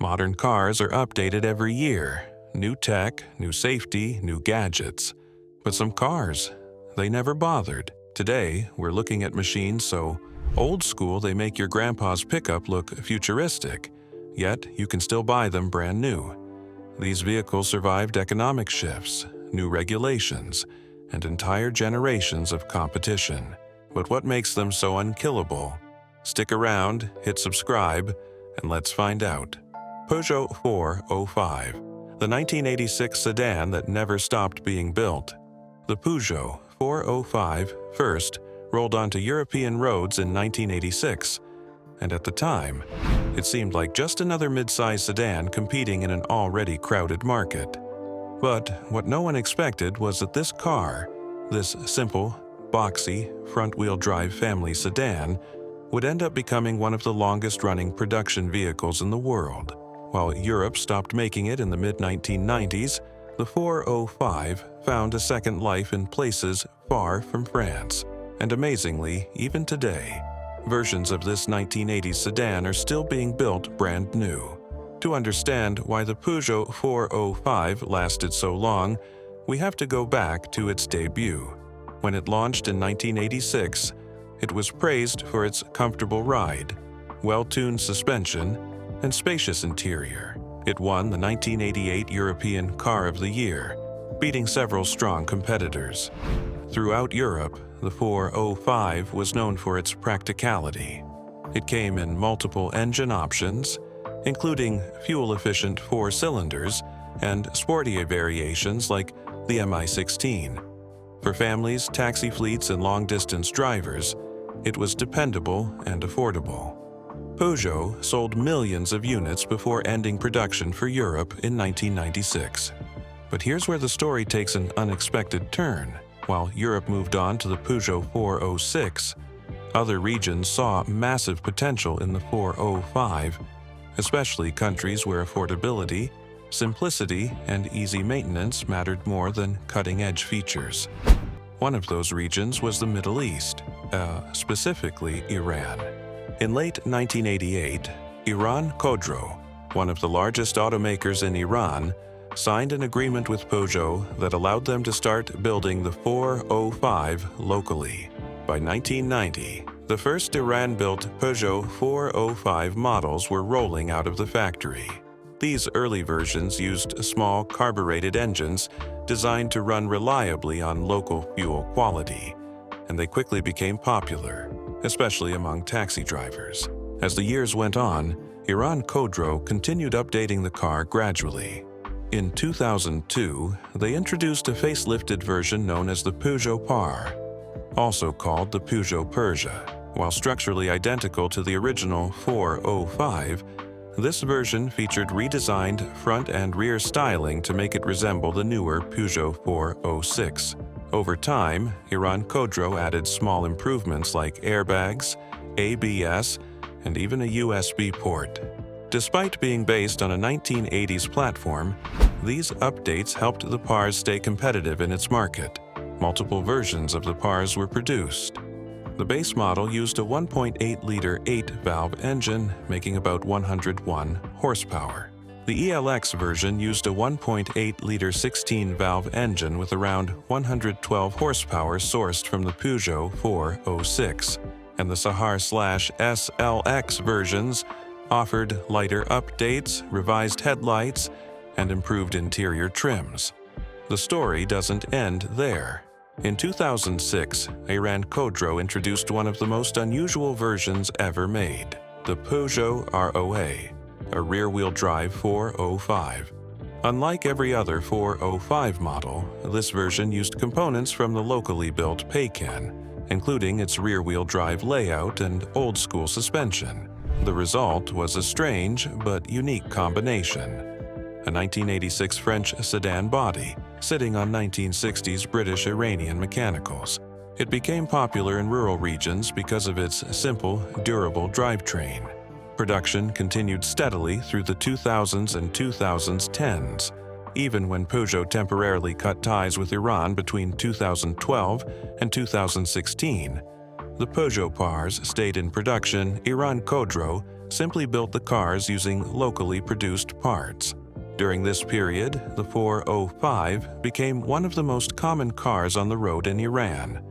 Modern cars are updated every year. New tech, new safety, new gadgets. But some cars, they never bothered. Today, we're looking at machines so old school they make your grandpa's pickup look futuristic. Yet, you can still buy them brand new. These vehicles survived economic shifts, new regulations, and entire generations of competition. But what makes them so unkillable? Stick around, hit subscribe, and let's find out. Peugeot 405, the 1986 sedan that never stopped being built. The Peugeot 405 first rolled onto European roads in 1986, and at the time, it seemed like just another mid-size sedan competing in an already crowded market. But what no one expected was that this car, this simple, boxy, front-wheel drive family sedan, would end up becoming one of the longest-running production vehicles in the world. While Europe stopped making it in the mid-1990s, the 405 found a second life in places far from France. And amazingly, even today, versions of this 1980s sedan are still being built brand new. To understand why the Peugeot 405 lasted so long, we have to go back to its debut. When it launched in 1986, it was praised for its comfortable ride, well-tuned suspension, and spacious interior. It won the 1988 European Car of the Year, beating several strong competitors. Throughout Europe, the 405 was known for its practicality. It came in multiple engine options, including fuel-efficient 4 cylinders and sportier variations like the Mi-16. For families, taxi fleets, and long-distance drivers, it was dependable and affordable. Peugeot sold millions of units before ending production for Europe in 1996. But here's where the story takes an unexpected turn. While Europe moved on to the Peugeot 406, other regions saw massive potential in the 405, especially countries where affordability, simplicity, and easy maintenance mattered more than cutting-edge features. One of those regions was the Middle East, specifically Iran. In late 1988, Iran Khodro, one of the largest automakers in Iran, signed an agreement with Peugeot that allowed them to start building the 405 locally. By 1990, the first Iran-built Peugeot 405 models were rolling out of the factory. These early versions used small carbureted engines designed to run reliably on local fuel quality, and they quickly became popular, especially among taxi drivers. As the years went on, Iran Khodro continued updating the car gradually. In 2002, they introduced a facelifted version known as the Peugeot Par, also called the Peugeot Persia. While structurally identical to the original 405, this version featured redesigned front and rear styling to make it resemble the newer Peugeot 406. Over time, Iran Khodro added small improvements like airbags, ABS, and even a USB port. Despite being based on a 1980s platform, these updates helped the Pars stay competitive in its market. Multiple versions of the Pars were produced. The base model used a 1.8-liter 8-valve engine, making about 101 horsepower. The ELX version used a 1.8-liter 16-valve engine with around 112 horsepower sourced from the Peugeot 406, and the Sahar/SLX versions offered lighter updates, revised headlights, and improved interior trims. The story doesn't end there. In 2006, Iran Khodro introduced one of the most unusual versions ever made, the Peugeot ROA, a rear-wheel drive 405. Unlike every other 405 model, this version used components from the locally built Paycan, including its rear-wheel drive layout and old-school suspension. The result was a strange but unique combination: a 1986 French sedan body sitting on 1960s British-Iranian mechanicals. It became popular in rural regions because of its simple, durable drivetrain. Production continued steadily through the 2000s and 2010s, even when Peugeot temporarily cut ties with Iran between 2012 and 2016. The Peugeot Pars stayed in production. Iran Khodro simply built the cars using locally produced parts. During this period, the 405 became one of the most common cars on the road in Iran,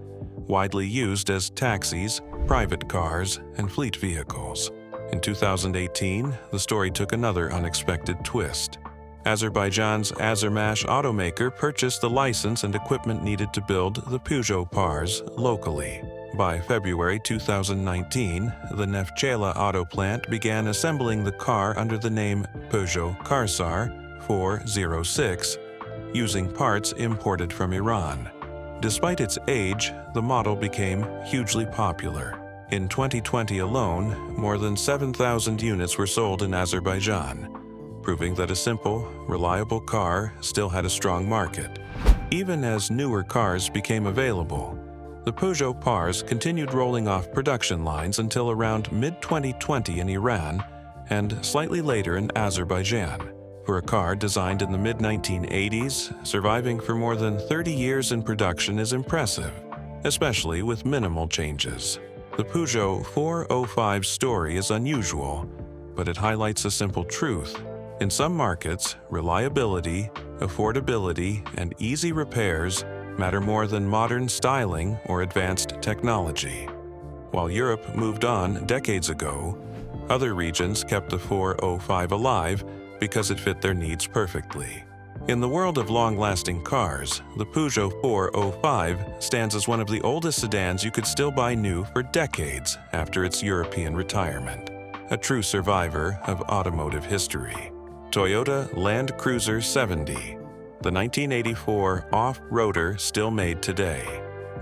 widely used as taxis, private cars, and fleet vehicles. In 2018, the story took another unexpected twist. Azerbaijan's Azermash automaker purchased the license and equipment needed to build the Peugeot cars locally. By February 2019, the Neftchala auto plant began assembling the car under the name Peugeot Karsar 406, using parts imported from Iran. Despite its age, the model became hugely popular. In 2020 alone, more than 7,000 units were sold in Azerbaijan, proving that a simple, reliable car still had a strong market. Even as newer cars became available, the Peugeot Pars continued rolling off production lines until around mid-2020 in Iran and slightly later in Azerbaijan. For a car designed in the mid-1980s, surviving for more than 30 years in production is impressive, especially with minimal changes. The Peugeot 405 story is unusual, but it highlights a simple truth. In some markets, reliability, affordability, and easy repairs matter more than modern styling or advanced technology. While Europe moved on decades ago, other regions kept the 405 alive because it fit their needs perfectly. In the world of long-lasting cars, the Peugeot 405 stands as one of the oldest sedans you could still buy new for decades after its European retirement, a true survivor of automotive history. Toyota Land Cruiser 70, the 1984 off-roader still made today.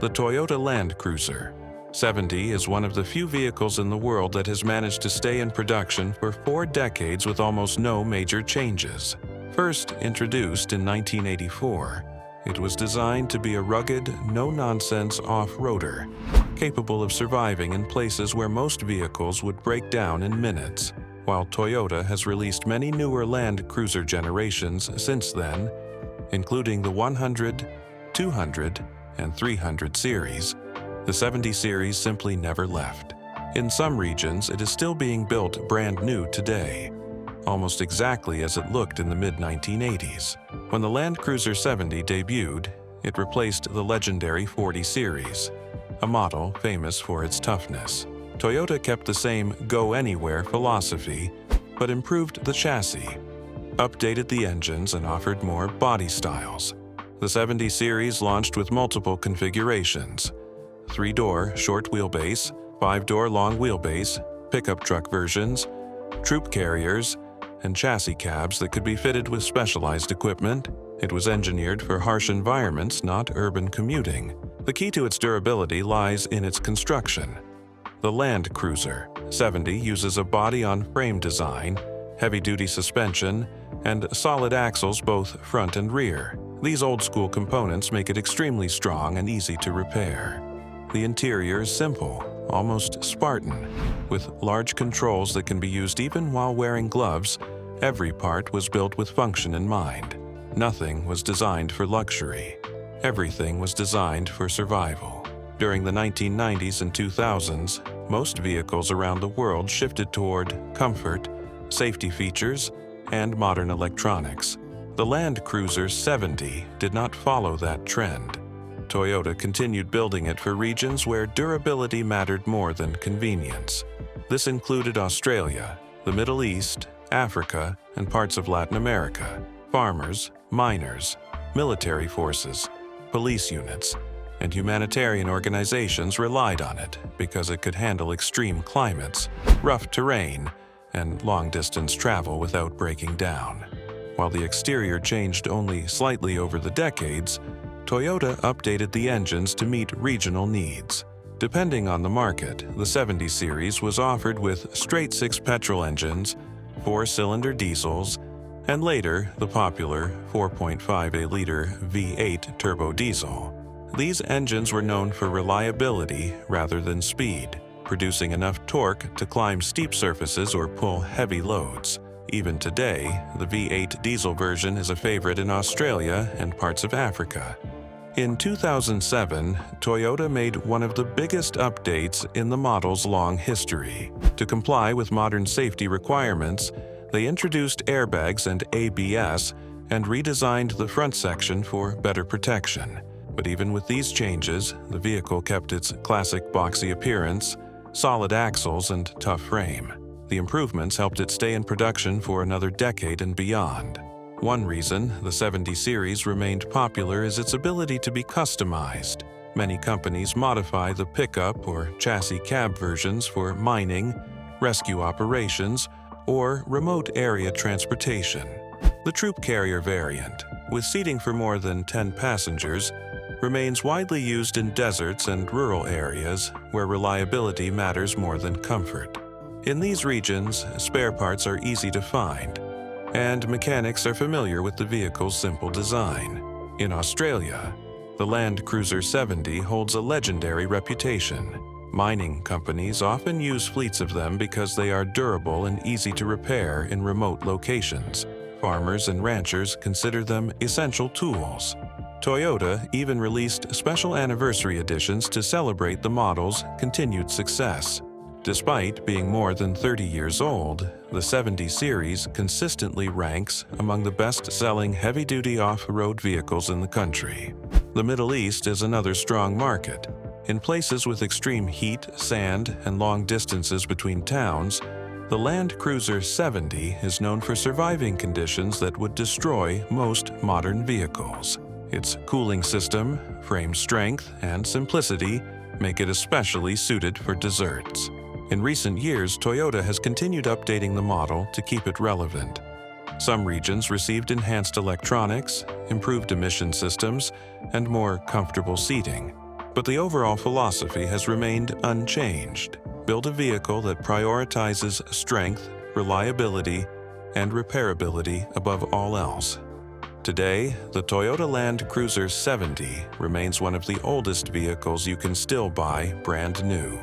The Toyota Land Cruiser 70 is one of the few vehicles in the world that has managed to stay in production for 4 decades with almost no major changes. First introduced in 1984, it was designed to be a rugged, no-nonsense off-roader, capable of surviving in places where most vehicles would break down in minutes. While Toyota has released many newer Land Cruiser generations since then, including the 100, 200, and 300 series, the 70 series simply never left. In some regions, it is still being built brand new today, almost exactly as it looked in the mid-1980s. When the Land Cruiser 70 debuted, it replaced the legendary 40 series, a model famous for its toughness. Toyota kept the same go-anywhere philosophy, but improved the chassis, updated the engines, and offered more body styles. The 70 series launched with multiple configurations: 3-door short wheelbase, 5-door long wheelbase, pickup truck versions, troop carriers, and chassis cabs that could be fitted with specialized equipment. It was engineered for harsh environments, not urban commuting. The key to its durability lies in its construction. The Land Cruiser 70 uses a body-on-frame design, heavy-duty suspension, and solid axles both front and rear. These old-school components make it extremely strong and easy to repair. The interior is simple, almost Spartan. With large controls that can be used even while wearing gloves, every part was built with function in mind. Nothing was designed for luxury. Everything was designed for survival. During the 1990s and 2000s, most vehicles around the world shifted toward comfort, safety features, and modern electronics. The Land Cruiser 70 did not follow that trend. Toyota continued building it for regions where durability mattered more than convenience. This included Australia, the Middle East, Africa, and parts of Latin America. Farmers, miners, military forces, police units, and humanitarian organizations relied on it because it could handle extreme climates, rough terrain, and long-distance travel without breaking down. While the exterior changed only slightly over the decades, Toyota updated the engines to meet regional needs. Depending on the market, the 70 series was offered with straight-six petrol engines, 4-cylinder diesels, and later the popular 4.5-liter V8 turbo diesel. These engines were known for reliability rather than speed, producing enough torque to climb steep surfaces or pull heavy loads. Even today, the V8 diesel version is a favorite in Australia and parts of Africa. In 2007, Toyota made one of the biggest updates in the model's long history. To comply with modern safety requirements, they introduced airbags and ABS and redesigned the front section for better protection. But even with these changes, the vehicle kept its classic boxy appearance, solid axles, and tough frame. The improvements helped it stay in production for another decade and beyond. One reason the 70 series remained popular is its ability to be customized. Many companies modify the pickup or chassis cab versions for mining, rescue operations, or remote area transportation. The troop carrier variant, with seating for more than 10 passengers, remains widely used in deserts and rural areas where reliability matters more than comfort. In these regions, spare parts are easy to find, and mechanics are familiar with the vehicle's simple design. In Australia, the Land Cruiser 70 holds a legendary reputation. Mining companies often use fleets of them because they are durable and easy to repair in remote locations. Farmers and ranchers consider them essential tools. Toyota even released special anniversary editions to celebrate the model's continued success. Despite being more than 30 years old, the 70 series consistently ranks among the best-selling heavy-duty off-road vehicles in the country. The Middle East is another strong market. In places with extreme heat, sand, and long distances between towns, the Land Cruiser 70 is known for surviving conditions that would destroy most modern vehicles. Its cooling system, frame strength, and simplicity make it especially suited for deserts. In recent years, Toyota has continued updating the model to keep it relevant. Some regions received enhanced electronics, improved emission systems, and more comfortable seating. But the overall philosophy has remained unchanged. Build a vehicle that prioritizes strength, reliability, and repairability above all else. Today, the Toyota Land Cruiser 70 remains one of the oldest vehicles you can still buy brand new.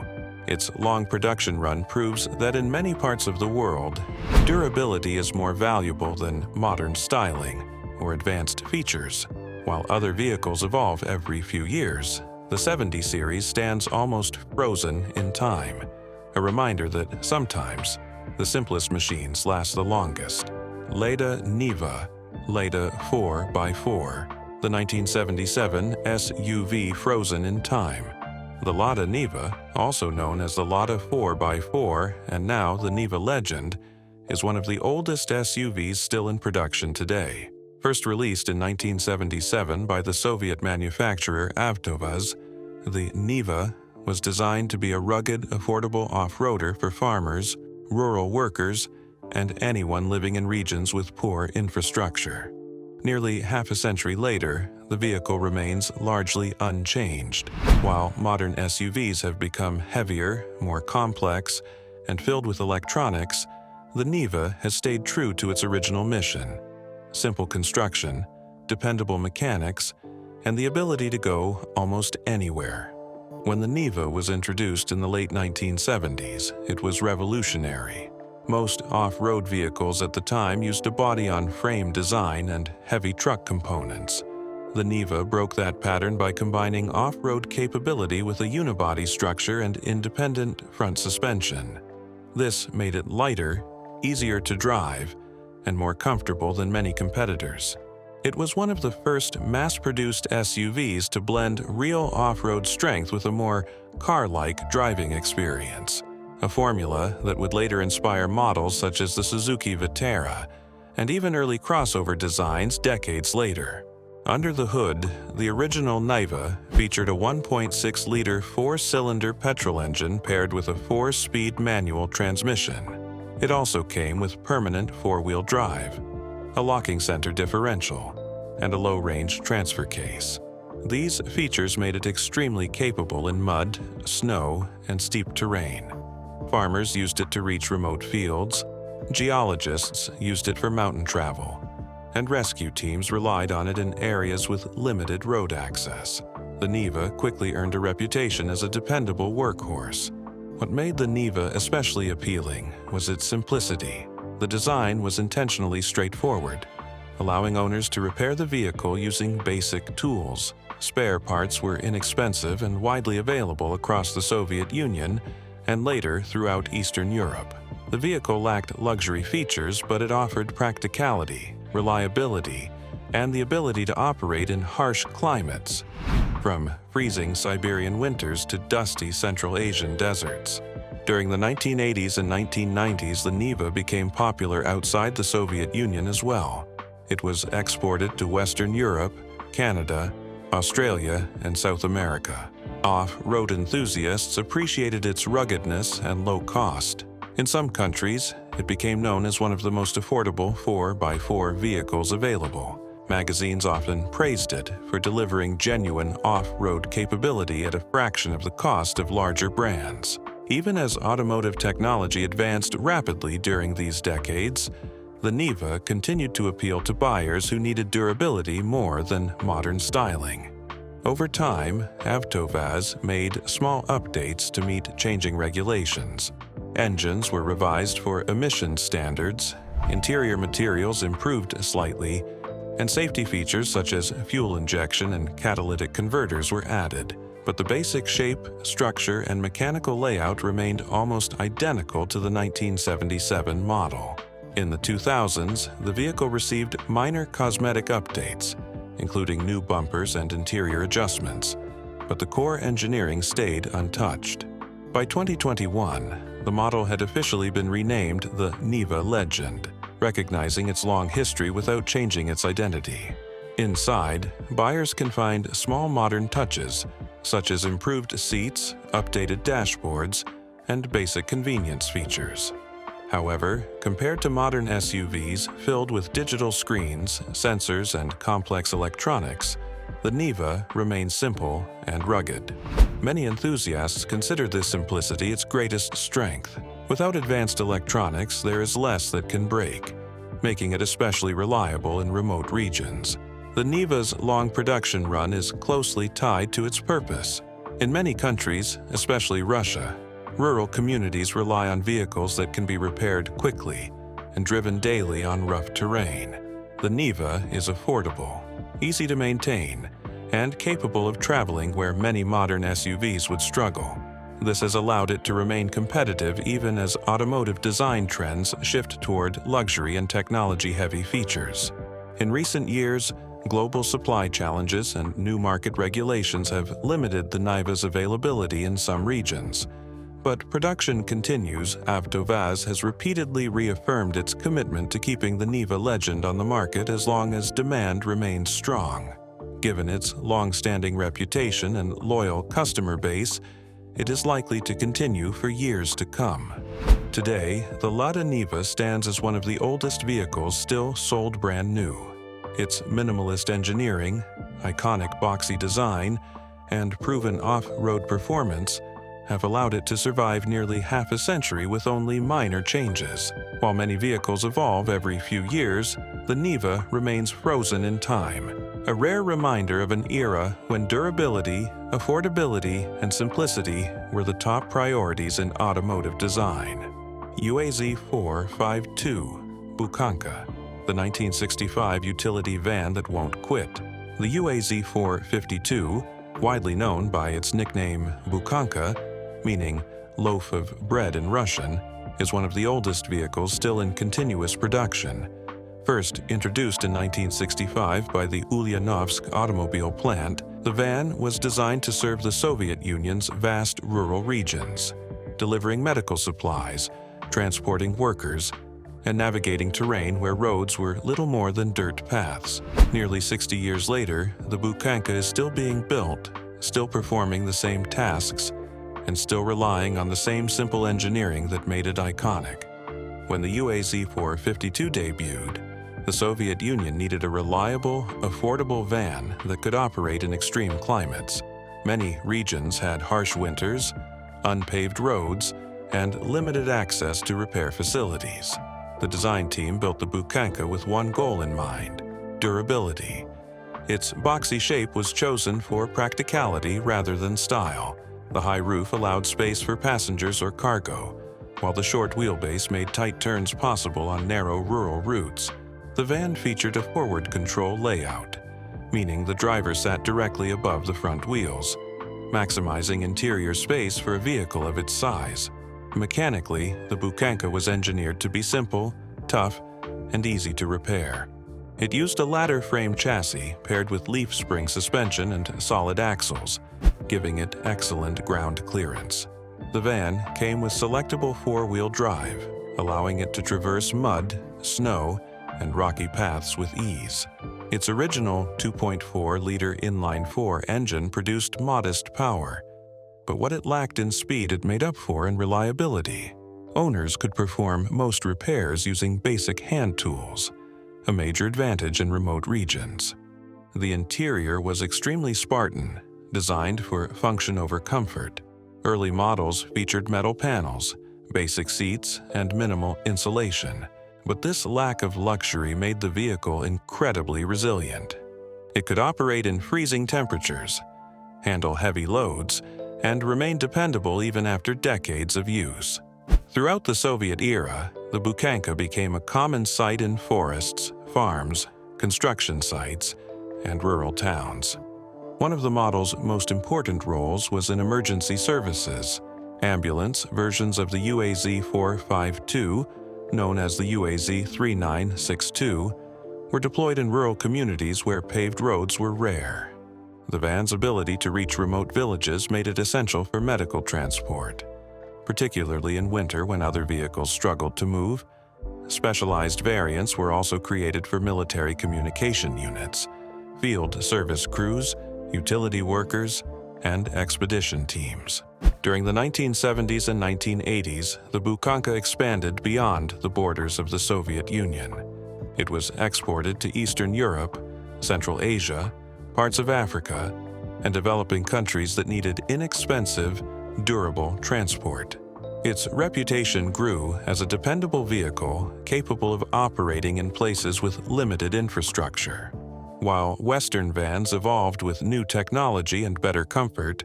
Its long production run proves that in many parts of the world, durability is more valuable than modern styling or advanced features. While other vehicles evolve every few years, the 70 series stands almost frozen in time, a reminder that sometimes the simplest machines last the longest. Lada Niva, Lada 4x4, the 1977 SUV frozen in time. The Lada Niva, also known as the Lada 4x4 and now the Niva Legend, is one of the oldest SUVs still in production today. First released in 1977 by the Soviet manufacturer Avtovaz, the Niva was designed to be a rugged, affordable off-roader for farmers, rural workers, and anyone living in regions with poor infrastructure. Nearly half a century later, the vehicle remains largely unchanged. While modern SUVs have become heavier, more complex, and filled with electronics, the Niva has stayed true to its original mission: simple construction, dependable mechanics, and the ability to go almost anywhere. When the Niva was introduced in the late 1970s, it was revolutionary. Most off-road vehicles at the time used a body-on-frame design and heavy truck components. The Niva broke that pattern by combining off-road capability with a unibody structure and independent front suspension. This made it lighter, easier to drive, and more comfortable than many competitors. It was one of the first mass-produced SUVs to blend real off-road strength with a more car-like driving experience, a formula that would later inspire models such as the Suzuki Vitara and even early crossover designs decades later. Under the hood, the original Niva featured a 1.6-liter four-cylinder petrol engine paired with a 4-speed manual transmission. It also came with permanent four-wheel drive, a locking center differential, and a low-range transfer case. These features made it extremely capable in mud, snow, and steep terrain. Farmers used it to reach remote fields, geologists used it for mountain travel, and rescue teams relied on it in areas with limited road access. The Niva quickly earned a reputation as a dependable workhorse. What made the Niva especially appealing was its simplicity. The design was intentionally straightforward, allowing owners to repair the vehicle using basic tools. spare parts were inexpensive and widely available across the Soviet Union and later throughout Eastern Europe. The vehicle lacked luxury features, but it offered practicality, reliability, and the ability to operate in harsh climates, from freezing Siberian winters to dusty Central Asian deserts. During the 1980s and 1990s, the Niva became popular outside the Soviet Union as well. It was exported to Western Europe, Canada, Australia, and South America. Off-road enthusiasts appreciated its ruggedness and low cost. In some countries, it became known as one of the most affordable 4x4 vehicles available. Magazines often praised it for delivering genuine off-road capability at a fraction of the cost of larger brands. Even as automotive technology advanced rapidly during these decades, the Niva continued to appeal to buyers who needed durability more than modern styling. Over time, AvtoVAZ made small updates to meet changing regulations. Engines were revised for emission standards, interior materials improved slightly, and safety features such as fuel injection and catalytic converters were added. But the basic shape, structure, and mechanical layout remained almost identical to the 1977 model. In the 2000s, the vehicle received minor cosmetic updates, including new bumpers and interior adjustments, but the core engineering stayed untouched. By 2021, the model had officially been renamed the Niva Legend, recognizing its long history without changing its identity. Inside, buyers can find small modern touches, such as improved seats, updated dashboards, and basic convenience features. However, compared to modern SUVs filled with digital screens, sensors, and complex electronics, the Niva remains simple and rugged. Many enthusiasts consider this simplicity its greatest strength. Without advanced electronics, there is less that can break, making it especially reliable in remote regions. The Niva's long production run is closely tied to its purpose. In many countries, especially Russia, rural communities rely on vehicles that can be repaired quickly and driven daily on rough terrain. The Niva is affordable, easy to maintain, and capable of traveling where many modern SUVs would struggle. This has allowed it to remain competitive even as automotive design trends shift toward luxury and technology-heavy features. In recent years, global supply challenges and new market regulations have limited the Niva's availability in some regions. But production continues. AvtoVAZ has repeatedly reaffirmed its commitment to keeping the Niva Legend on the market as long as demand remains strong. Given its long-standing reputation and loyal customer base, it is likely to continue for years to come. Today, the Lada Niva stands as one of the oldest vehicles still sold brand new. Its minimalist engineering, iconic boxy design, and proven off-road performance have allowed it to survive nearly half a century with only minor changes. While many vehicles evolve every few years, the Niva remains frozen in time, a rare reminder of an era when durability, affordability, and simplicity were the top priorities in automotive design. UAZ-452 Bukhanka, the 1965 utility van that won't quit. The UAZ-452, widely known by its nickname Bukhanka, meaning loaf of bread in Russian, is one of the oldest vehicles still in continuous production. First introduced in 1965 by the Ulyanovsk automobile plant, the van was designed to serve the Soviet Union's vast rural regions, delivering medical supplies, transporting workers, and navigating terrain where roads were little more than dirt paths. Nearly 60 years later, the Bukhanka is still being built, still performing the same tasks, and still relying on the same simple engineering that made it iconic. When the UAZ-452 debuted, the Soviet Union needed a reliable, affordable van that could operate in extreme climates. Many regions had harsh winters, unpaved roads, and limited access to repair facilities. The design team built the Bukhanka with one goal in mind: durability. Its boxy shape was chosen for practicality rather than style. The high roof allowed space for passengers or cargo, while the short wheelbase made tight turns possible on narrow rural routes. The van featured a forward control layout, meaning the driver sat directly above the front wheels, maximizing interior space for a vehicle of its size. Mechanically, the Bukhanka was engineered to be simple, tough, and easy to repair. It used a ladder frame chassis paired with leaf spring suspension and solid axles, giving it excellent ground clearance. The van came with selectable four-wheel drive, allowing it to traverse mud, snow, and rocky paths with ease. Its original 2.4-liter inline-4 engine produced modest power, but what it lacked in speed it made up for in reliability. Owners could perform most repairs using basic hand tools, a major advantage in remote regions. The interior was extremely Spartan, designed for function over comfort. Early models featured metal panels, basic seats, and minimal insulation, but this lack of luxury made the vehicle incredibly resilient. It could operate in freezing temperatures, handle heavy loads, and remain dependable even after decades of use. Throughout the Soviet era, the Bukhanka became a common sight in forests, farms, construction sites, and rural towns. One of the model's most important roles was in emergency services. Ambulance versions of the UAZ-452, known as the UAZ-3962, were deployed in rural communities where paved roads were rare. The van's ability to reach remote villages made it essential for medical transport, particularly in winter when other vehicles struggled to move. Specialized variants were also created for military communication units, field service crews, utility workers, and expedition teams. During the 1970s and 1980s, the Bukhanka expanded beyond the borders of the Soviet Union. It was exported to Eastern Europe, Central Asia, parts of Africa, and developing countries that needed inexpensive, durable transport. Its reputation grew as a dependable vehicle capable of operating in places with limited infrastructure. While Western vans evolved with new technology and better comfort,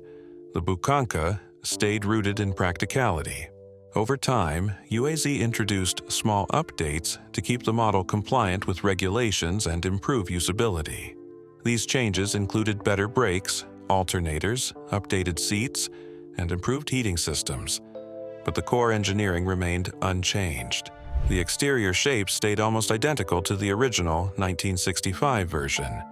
the Bukhanka stayed rooted in practicality. Over time, UAZ introduced small updates to keep the model compliant with regulations and improve usability. These changes included better brakes, alternators, updated seats, and improved heating systems, but the core engineering remained unchanged. The exterior shape stayed almost identical to the original 1965 version,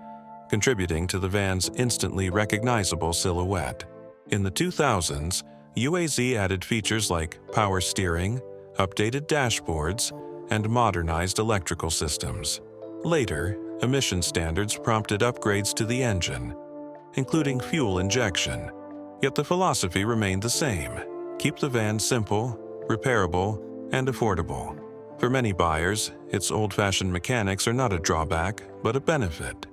contributing to the van's instantly recognizable silhouette. In the 2000s, UAZ added features like power steering, updated dashboards, and modernized electrical systems. Later, emission standards prompted upgrades to the engine, including fuel injection, yet the philosophy remained the same: keep the van simple, repairable, and affordable. For many buyers, its old-fashioned mechanics are not a drawback, but a benefit.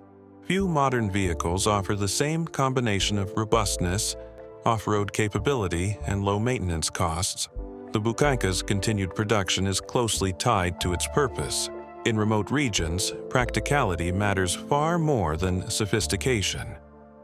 Few modern vehicles offer the same combination of robustness, off-road capability, and low maintenance costs. The Bukhanka's continued production is closely tied to its purpose. In remote regions, practicality matters far more than sophistication.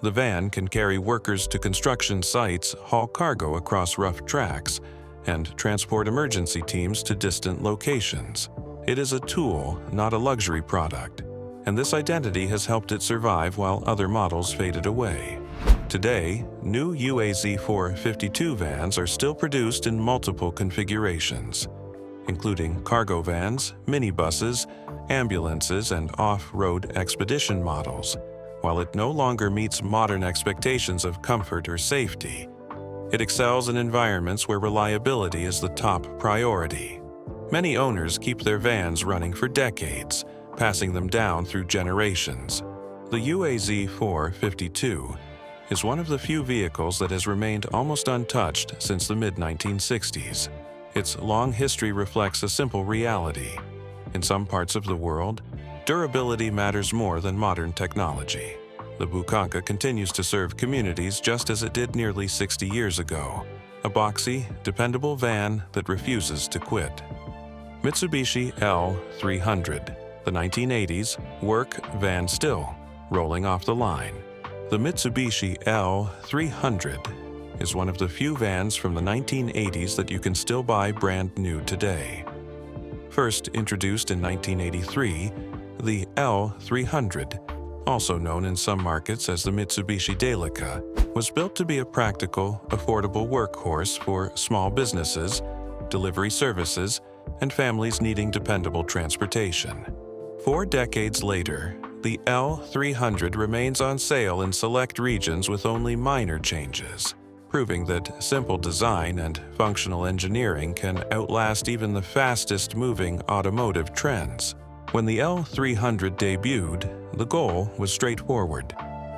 The van can carry workers to construction sites, haul cargo across rough tracks, and transport emergency teams to distant locations. It is a tool, not a luxury product, and this identity has helped it survive while other models faded away. Today, new UAZ-452 vans are still produced in multiple configurations, including cargo vans, minibuses, ambulances, and off-road expedition models. While it no longer meets modern expectations of comfort or safety, it excels in environments where reliability is the top priority. Many owners keep their vans running for decades, passing them down through generations. The UAZ-452 is one of the few vehicles that has remained almost untouched since the mid-1960s. Its long history reflects a simple reality. In some parts of the world, durability matters more than modern technology. The Bukhanka continues to serve communities just as it did nearly 60 years ago, a boxy, dependable van that refuses to quit. Mitsubishi L300, the 1980s work van still, rolling off the line. The Mitsubishi L300 is one of the few vans from the 1980s that you can still buy brand new today. First introduced in 1983, the L300 also known in some markets as the Mitsubishi Delica, was built to be a practical, affordable workhorse for small businesses, delivery services, and families needing dependable transportation. 4 decades later, the L300 remains on sale in select regions with only minor changes, proving that simple design and functional engineering can outlast even the fastest-moving automotive trends. When the L300 debuted, the goal was straightforward: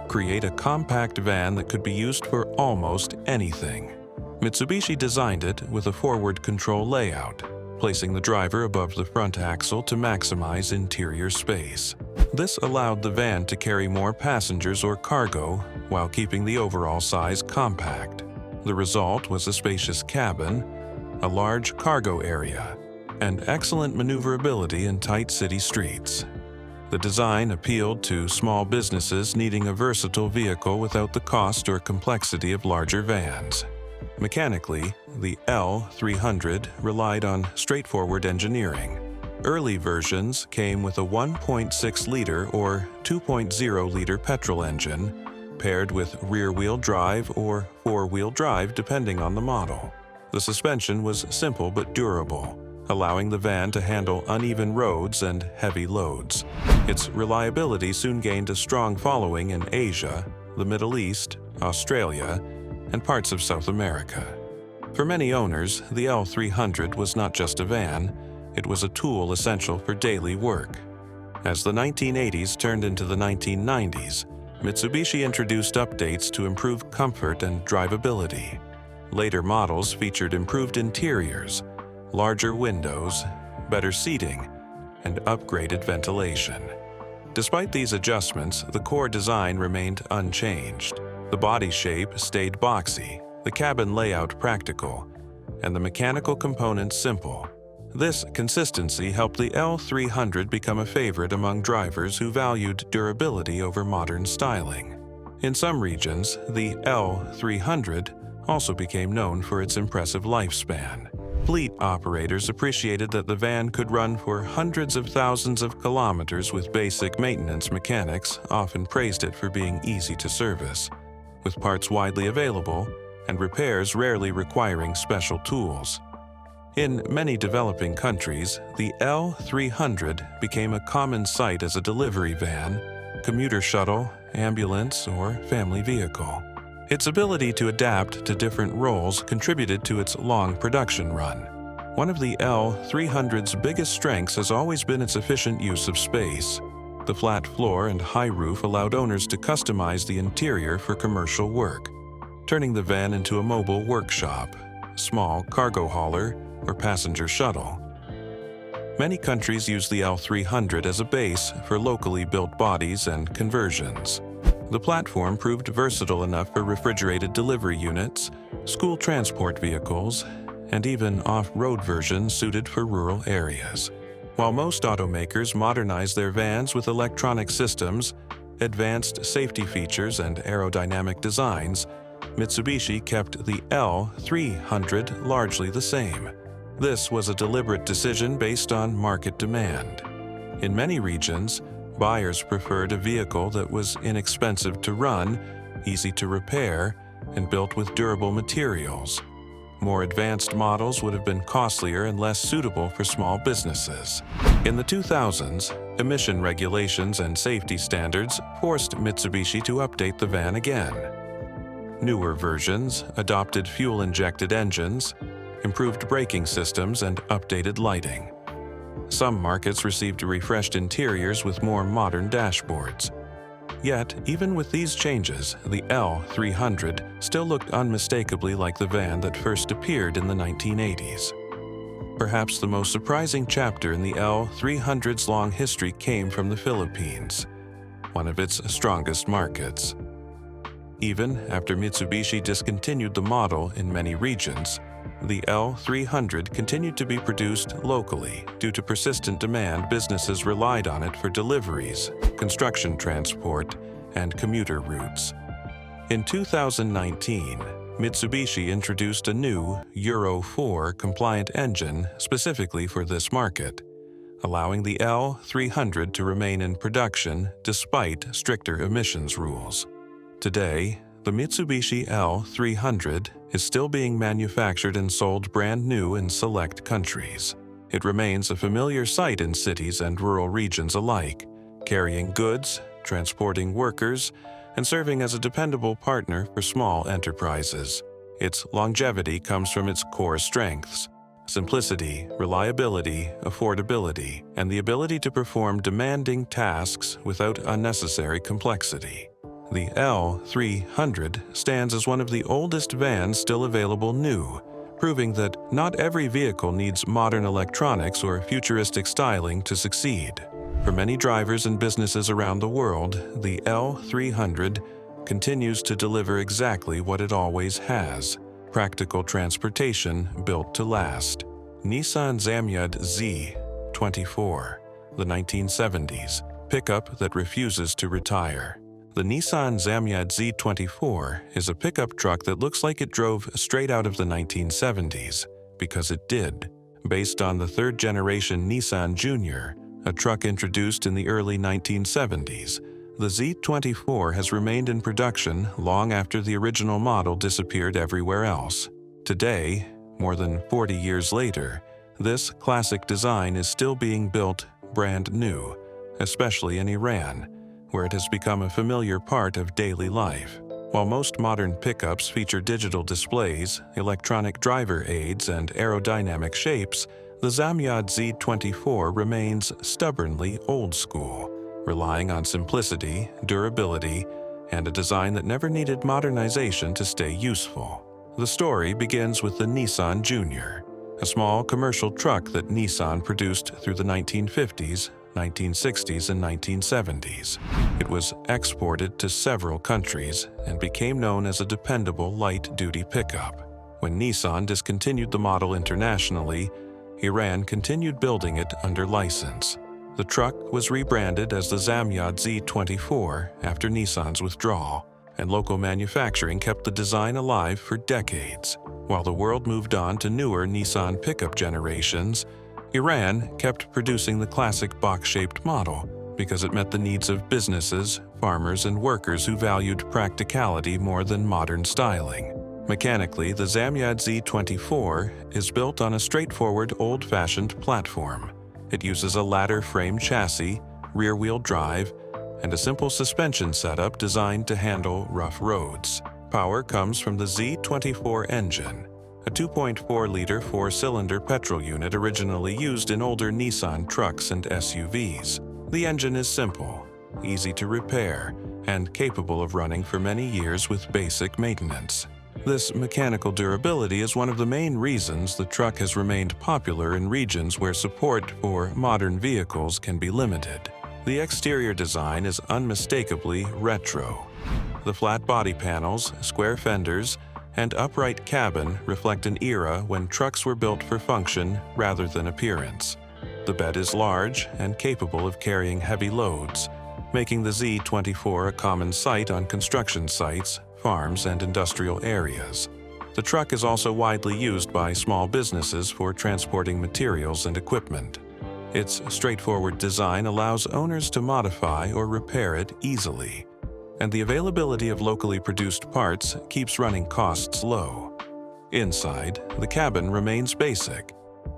create a compact van that could be used for almost anything. Mitsubishi designed it with a forward control layout, placing the driver above the front axle to maximize interior space. This allowed the van to carry more passengers or cargo while keeping the overall size compact. The result was a spacious cabin, a large cargo area, and excellent maneuverability in tight city streets. The design appealed to small businesses needing a versatile vehicle without the cost or complexity of larger vans. Mechanically, the L300 relied on straightforward engineering. Early versions came with a 1.6-liter or 2.0-liter petrol engine, paired with rear-wheel drive or four-wheel drive depending on the model. The suspension was simple but durable, allowing the van to handle uneven roads and heavy loads. Its reliability soon gained a strong following in Asia, the Middle East, Australia, and parts of South America. For many owners, the L300 was not just a van, it was a tool essential for daily work. As the 1980s turned into the 1990s, Mitsubishi introduced updates to improve comfort and drivability. Later models featured improved interiors, larger windows, better seating, and upgraded ventilation. Despite these adjustments, the core design remained unchanged. The body shape stayed boxy, the cabin layout practical, and the mechanical components simple. This consistency helped the L300 become a favorite among drivers who valued durability over modern styling. In some regions, the L300 also became known for its impressive lifespan. Fleet operators appreciated that the van could run for hundreds of thousands of kilometers with basic maintenance. Mechanics often praised it for being easy to service, with parts widely available and repairs rarely requiring special tools. In many developing countries, the L300 became a common sight as a delivery van, commuter shuttle, ambulance, or family vehicle. Its ability to adapt to different roles contributed to its long production run. One of the L300's biggest strengths has always been its efficient use of space. The flat floor and high roof allowed owners to customize the interior for commercial work, turning the van into a mobile workshop, small cargo hauler, or passenger shuttle. Many countries use the L300 as a base for locally built bodies and conversions. The platform proved versatile enough for refrigerated delivery units, school transport vehicles, and even off-road versions suited for rural areas. While most automakers modernized their vans with electronic systems, advanced safety features, and aerodynamic designs, Mitsubishi kept the L300 largely the same. This was a deliberate decision based on market demand. In many regions, buyers preferred a vehicle that was inexpensive to run, easy to repair, and built with durable materials. More advanced models would have been costlier and less suitable for small businesses. In the 2000s, emission regulations and safety standards forced Mitsubishi to update the van again. Newer versions adopted fuel-injected engines, improved braking systems, and updated lighting. Some markets received refreshed interiors with more modern dashboards. Yet, even with these changes, the L300 still looked unmistakably like the van that first appeared in the 1980s. Perhaps the most surprising chapter in the L300's long history came from the Philippines, one of its strongest markets. Even after Mitsubishi discontinued the model in many regions, the L300 continued to be produced locally. Due to persistent demand, businesses relied on it for deliveries, construction transport, and commuter routes. In 2019, Mitsubishi introduced a new Euro 4 compliant engine specifically for this market, allowing the L300 to remain in production despite stricter emissions rules. Today, the Mitsubishi L300 is still being manufactured and sold brand new in select countries. It remains a familiar sight in cities and rural regions alike, carrying goods, transporting workers, and serving as a dependable partner for small enterprises. Its longevity comes from its core strengths: simplicity, reliability, affordability, and the ability to perform demanding tasks without unnecessary complexity. The L300 stands as one of the oldest vans still available new, proving that not every vehicle needs modern electronics or futuristic styling to succeed. For many drivers and businesses around the world, the L300 continues to deliver exactly what it always has: practical transportation built to last. Nissan Zamyad Z24, the 1970s, pickup that refuses to retire. The Nissan Zamyad Z24 is a pickup truck that looks like it drove straight out of the 1970s, because it did. Based on the third-generation Nissan Junior, a truck introduced in the early 1970s, the Z24 has remained in production long after the original model disappeared everywhere else. Today, more than 40 years later, this classic design is still being built brand new, especially in Iran, where it has become a familiar part of daily life. While most modern pickups feature digital displays, electronic driver aids, and aerodynamic shapes, the Zamyad Z24 remains stubbornly old school, relying on simplicity, durability, and a design that never needed modernization to stay useful. The story begins with the Nissan Junior, a small commercial truck that Nissan produced through the 1950s, 1960s, and 1970s. It was exported to several countries and became known as a dependable light-duty pickup. When Nissan discontinued the model internationally, Iran continued building it under license. The truck was rebranded as the Zamyad Z24 after Nissan's withdrawal, and local manufacturing kept the design alive for decades. While the world moved on to newer Nissan pickup generations, Iran kept producing the classic box-shaped model because it met the needs of businesses, farmers, and workers who valued practicality more than modern styling. Mechanically, the Zamyad Z24 is built on a straightforward, old-fashioned platform. It uses a ladder frame chassis, rear-wheel drive, and a simple suspension setup designed to handle rough roads. Power comes from the Z24 engine, a 2.4-liter four-cylinder petrol unit originally used in older Nissan trucks and SUVs. The engine is simple, easy to repair, and capable of running for many years with basic maintenance. This mechanical durability is one of the main reasons the truck has remained popular in regions where support for modern vehicles can be limited. The exterior design is unmistakably retro. The flat body panels, square fenders, and upright cabin reflect an era when trucks were built for function rather than appearance. The bed is large and capable of carrying heavy loads, making the Z24 a common sight on construction sites, farms, and industrial areas. The truck is also widely used by small businesses for transporting materials and equipment. Its straightforward design allows owners to modify or repair it easily, and the availability of locally produced parts keeps running costs low. Inside, the cabin remains basic.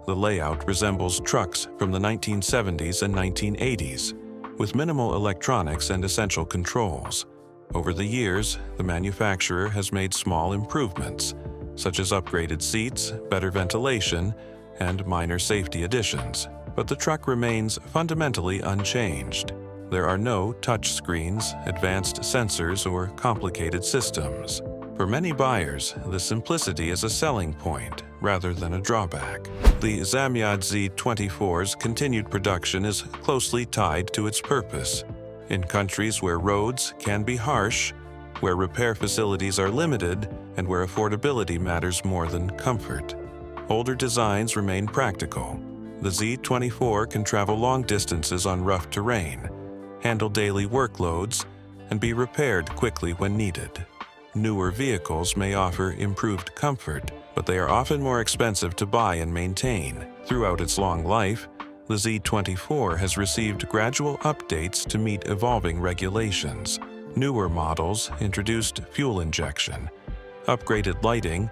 The layout resembles trucks from the 1970s and 1980s, with minimal electronics and essential controls. Over the years, the manufacturer has made small improvements, such as upgraded seats, better ventilation, and minor safety additions. But the truck remains fundamentally unchanged. There are no touchscreens, advanced sensors, or complicated systems. For many buyers, the simplicity is a selling point rather than a drawback. The Zamyad Z24's continued production is closely tied to its purpose. In countries where roads can be harsh, where repair facilities are limited, and where affordability matters more than comfort, older designs remain practical. The Z24 can travel long distances on rough terrain, handle daily workloads, and be repaired quickly when needed. Newer vehicles may offer improved comfort, but they are often more expensive to buy and maintain. Throughout its long life, the Z24 has received gradual updates to meet evolving regulations. Newer models introduced fuel injection, upgraded lighting,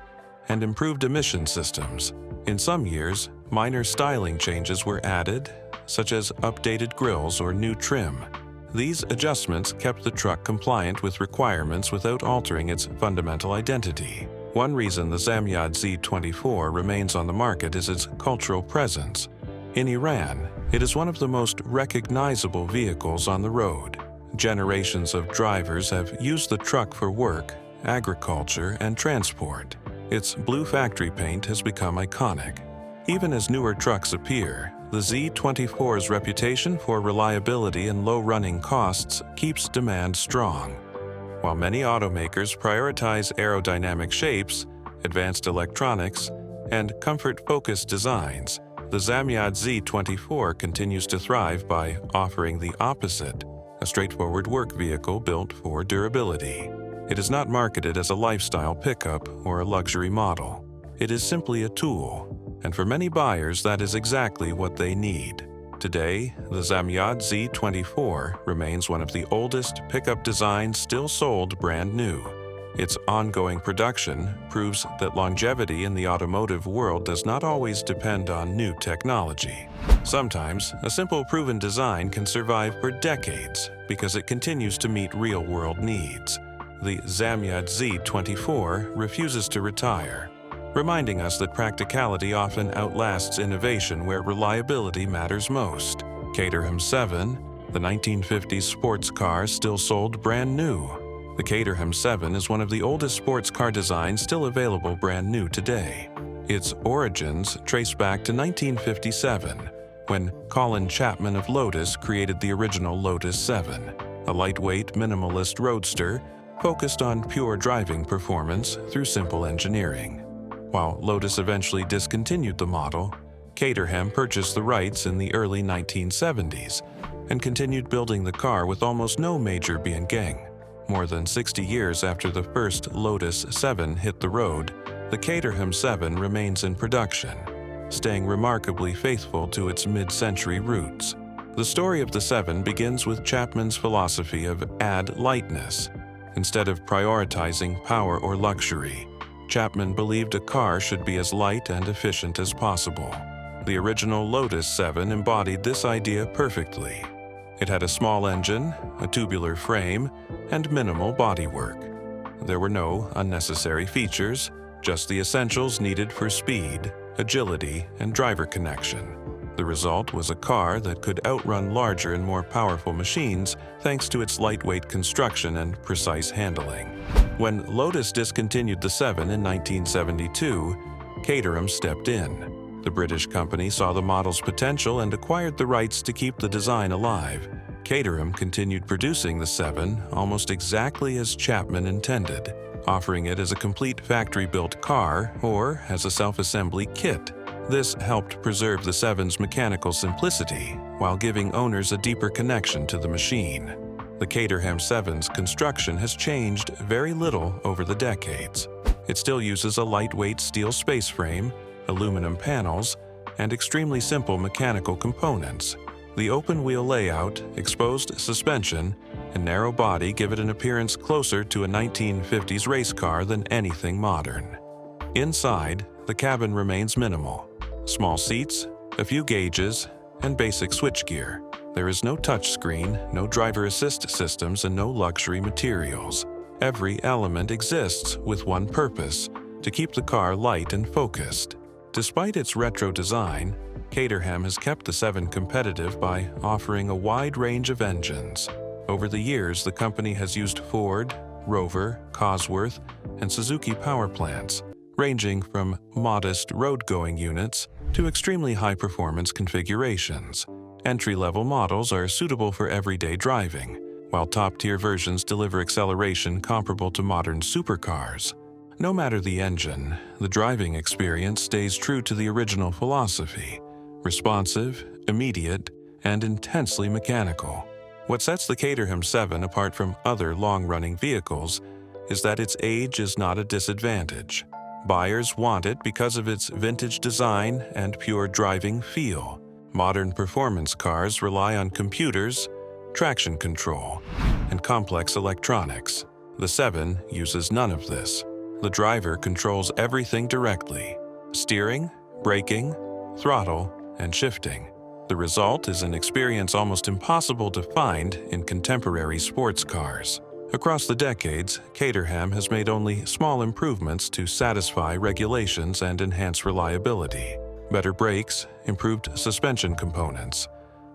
and improved emission systems. In some years, minor styling changes were added, such as updated grills or new trim. These adjustments kept the truck compliant with requirements without altering its fundamental identity. One reason the Zamyad Z24 remains on the market is its cultural presence. In Iran, it is one of the most recognizable vehicles on the road. Generations of drivers have used the truck for work, agriculture, and transport. Its blue factory paint has become iconic. Even as newer trucks appear, the Z24's reputation for reliability and low running costs keeps demand strong. While many automakers prioritize aerodynamic shapes, advanced electronics, and comfort-focused designs, the Zamyad Z24 continues to thrive by offering the opposite, a straightforward work vehicle built for durability. It is not marketed as a lifestyle pickup or a luxury model. It is simply a tool, and for many buyers that is exactly what they need. Today, the Zamyad Z24 remains one of the oldest pickup designs still sold brand new. Its ongoing production proves that longevity in the automotive world does not always depend on new technology. Sometimes, a simple proven design can survive for decades because it continues to meet real-world needs. The Zamyad Z24 refuses to retire, reminding us that practicality often outlasts innovation where reliability matters most. Caterham 7, the 1950s sports car still sold brand new. The Caterham 7 is one of the oldest sports car designs still available brand new today. Its origins trace back to 1957, when Colin Chapman of Lotus created the original Lotus 7, a lightweight, minimalist roadster focused on pure driving performance through simple engineering. While Lotus eventually discontinued the model, Caterham purchased the rights in the early 1970s and continued building the car with almost no major bien-gain. More than 60 years after the first Lotus 7 hit the road, the Caterham 7 remains in production, staying remarkably faithful to its mid-century roots. The story of the 7 begins with Chapman's philosophy of add lightness. Instead of prioritizing power or luxury, Chapman believed a car should be as light and efficient as possible. The original Lotus 7 embodied this idea perfectly. It had a small engine, a tubular frame, and minimal bodywork. There were no unnecessary features, just the essentials needed for speed, agility, and driver connection. The result was a car that could outrun larger and more powerful machines thanks to its lightweight construction and precise handling. When Lotus discontinued the 7 in 1972, Caterham stepped in. The British company saw the model's potential and acquired the rights to keep the design alive. Caterham continued producing the 7 almost exactly as Chapman intended, offering it as a complete factory-built car or as a self-assembly kit. This helped preserve the 7's mechanical simplicity while giving owners a deeper connection to the machine. The Caterham 7's construction has changed very little over the decades. It still uses a lightweight steel space frame, aluminum panels, and extremely simple mechanical components. The open-wheel layout, exposed suspension, and narrow body give it an appearance closer to a 1950s race car than anything modern. Inside, the cabin remains minimal. Small seats, a few gauges, and basic switchgear. There is no touchscreen, no driver assist systems, and no luxury materials. Every element exists with one purpose: to keep the car light and focused. Despite its retro design, Caterham has kept the 7 competitive by offering a wide range of engines. Over the years, the company has used Ford, Rover, Cosworth, and Suzuki power plants, ranging from modest road-going units to extremely high-performance configurations. Entry-level models are suitable for everyday driving, while top-tier versions deliver acceleration comparable to modern supercars. No matter the engine, the driving experience stays true to the original philosophy: responsive, immediate, and intensely mechanical. What sets the Caterham 7 apart from other long-running vehicles is that its age is not a disadvantage. Buyers want it because of its vintage design and pure driving feel. Modern performance cars rely on computers, traction control, and complex electronics. The 7 uses none of this. The driver controls everything directly: steering, braking, throttle, and shifting. The result is an experience almost impossible to find in contemporary sports cars. Across the decades, Caterham has made only small improvements to satisfy regulations and enhance reliability. Better brakes, improved suspension components,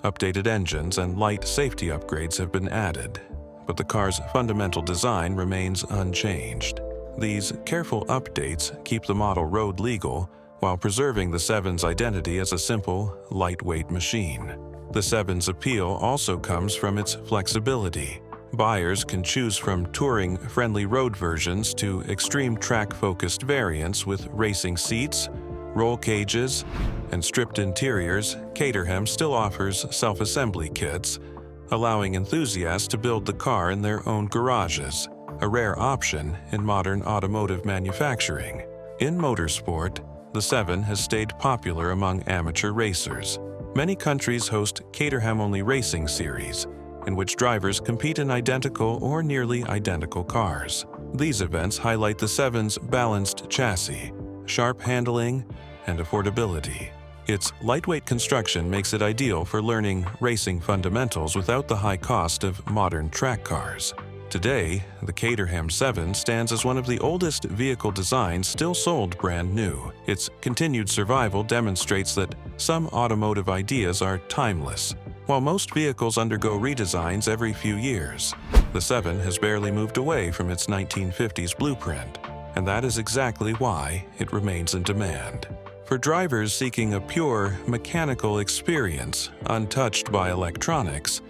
updated engines, and light safety upgrades have been added, but the car's fundamental design remains unchanged. These careful updates keep the model road legal while preserving the 7's identity as a simple, lightweight machine. The 7's appeal also comes from its flexibility. Buyers can choose from touring-friendly road versions to extreme track-focused variants with racing seats, roll cages, and stripped interiors. Caterham still offers self-assembly kits, allowing enthusiasts to build the car in their own garages, a rare option in modern automotive manufacturing. In motorsport, the 7 has stayed popular among amateur racers. Many countries host Caterham-only racing series, in which drivers compete in identical or nearly identical cars. These events highlight the 7's balanced chassis, sharp handling, and affordability. Its lightweight construction makes it ideal for learning racing fundamentals without the high cost of modern track cars. Today, the Caterham 7 stands as one of the oldest vehicle designs still sold brand new. Its continued survival demonstrates that some automotive ideas are timeless. While most vehicles undergo redesigns every few years, the 7 has barely moved away from its 1950s blueprint, and that is exactly why it remains in demand. For drivers seeking a pure mechanical experience untouched by electronics,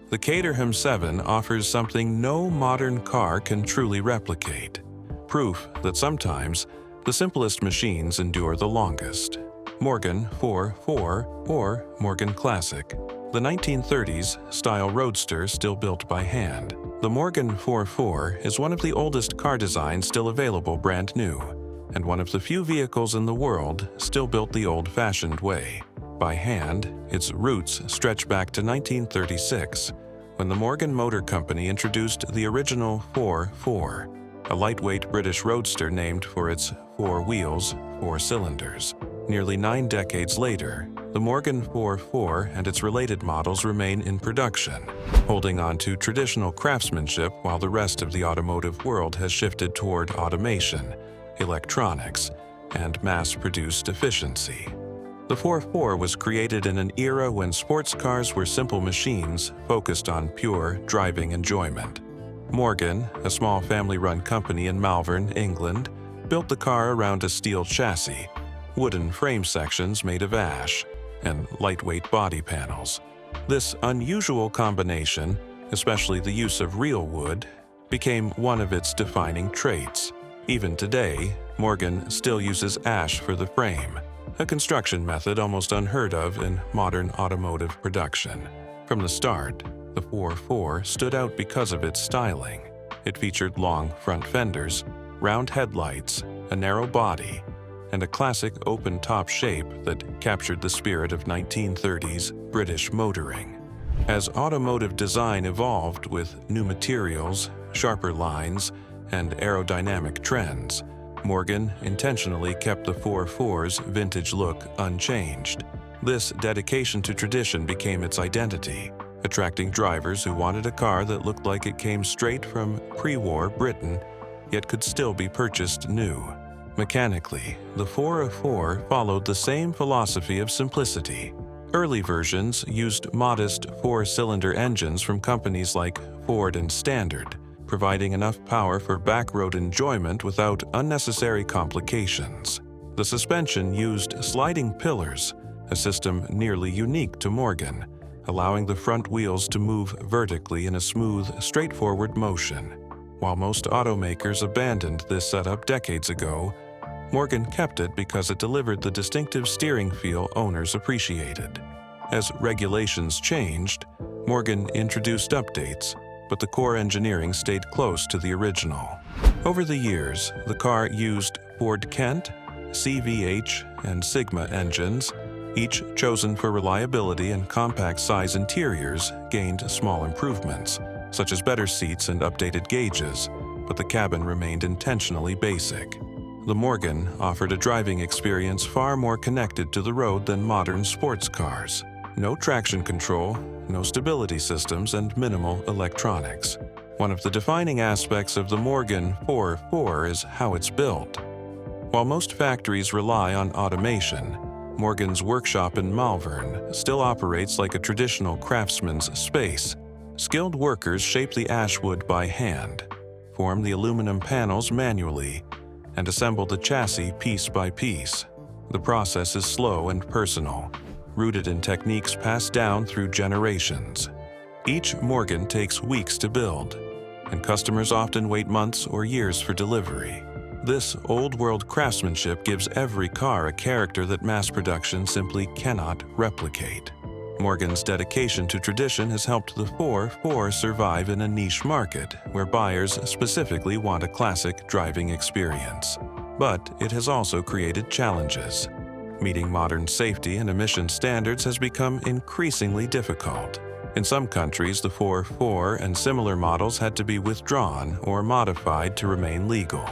the Caterham 7 offers something no modern car can truly replicate. Proof that sometimes the simplest machines endure the longest. Morgan 4.4 or Morgan Classic, the 1930s style roadster still built by hand. The Morgan 4.4 is one of the oldest car designs still available brand new, and one of the few vehicles in the world still built the old-fashioned way. By hand, its roots stretch back to 1936, when the Morgan Motor Company introduced the original 4.4, a lightweight British roadster named for its 4 wheels, 4 cylinders. Nearly 9 decades later, the Morgan 4.4 and its related models remain in production, holding on to traditional craftsmanship while the rest of the automotive world has shifted toward automation, electronics, and mass-produced efficiency. The 4.4 was created in an era when sports cars were simple machines focused on pure driving enjoyment. Morgan, a small family-run company in Malvern, England, built the car around a steel chassis, wooden frame sections made of ash, and lightweight body panels. This unusual combination, especially the use of real wood, became one of its defining traits. Even today, Morgan still uses ash for the frame, a construction method almost unheard of in modern automotive production. From the start, the 4.4 stood out because of its styling. It featured long front fenders, round headlights, a narrow body, and a classic open-top shape that captured the spirit of 1930s British motoring. As automotive design evolved with new materials, sharper lines, and aerodynamic trends, Morgan intentionally kept the 4.4's vintage look unchanged. This dedication to tradition became its identity, attracting drivers who wanted a car that looked like it came straight from pre-war Britain, yet could still be purchased new. Mechanically, the 4.4 followed the same philosophy of simplicity. Early versions used modest 4-cylinder engines from companies like Ford and Standard, providing enough power for backroad enjoyment without unnecessary complications. The suspension used sliding pillars, a system nearly unique to Morgan, allowing the front wheels to move vertically in a smooth, straightforward motion. While most automakers abandoned this setup decades ago, Morgan kept it because it delivered the distinctive steering feel owners appreciated. As regulations changed, Morgan introduced updates, but the core engineering stayed close to the original. Over the years, the car used Ford Kent, CVH, and Sigma engines, Each chosen for reliability and compact size interiors gained small improvements, such as better seats and updated gauges, but the cabin remained intentionally basic. The Morgan offered a driving experience far more connected to the road than modern sports cars. No traction control, no stability systems, and minimal electronics. One of the defining aspects of the Morgan 4.4 is how it's built. While most factories rely on automation, Morgan's workshop in Malvern still operates like a traditional craftsman's space. Skilled workers shape the ashwood by hand, form the aluminum panels manually, and assemble the chassis piece by piece. The process is slow and personal, rooted in techniques passed down through generations. Each Morgan takes weeks to build, and customers often wait months or years for delivery. This old-world craftsmanship gives every car a character that mass production simply cannot replicate. Morgan's dedication to tradition has helped the 4.4 survive in a niche market where buyers specifically want a classic driving experience. But it has also created challenges. Meeting modern safety and emission standards has become increasingly difficult. In some countries, the 4.4 and similar models had to be withdrawn or modified to remain legal.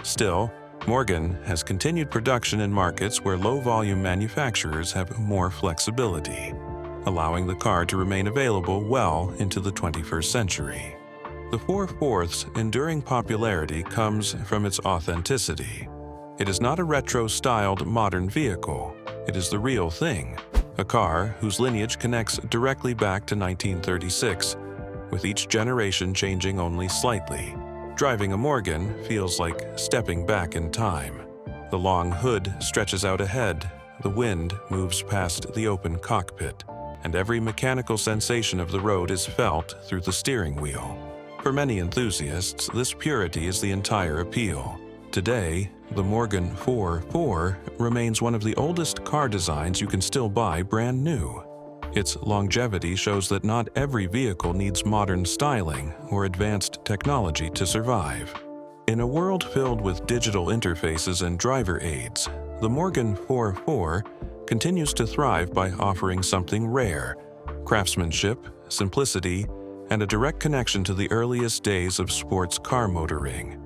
Still, Morgan has continued production in markets where low-volume manufacturers have more flexibility, allowing the car to remain available well into the 21st century. The 4.4's enduring popularity comes from its authenticity. It is not a retro-styled modern vehicle. It is the real thing, a car whose lineage connects directly back to 1936, with each generation changing only slightly. Driving a Morgan feels like stepping back in time. The long hood stretches out ahead, the wind moves past the open cockpit, and every mechanical sensation of the road is felt through the steering wheel. For many enthusiasts, this purity is the entire appeal. Today, the Morgan 4.4 remains one of the oldest car designs you can still buy brand new. Its longevity shows that not every vehicle needs modern styling or advanced technology to survive. In a world filled with digital interfaces and driver aids, the Morgan 4.4 continues to thrive by offering something rare: craftsmanship, simplicity, and a direct connection to the earliest days of sports car motoring.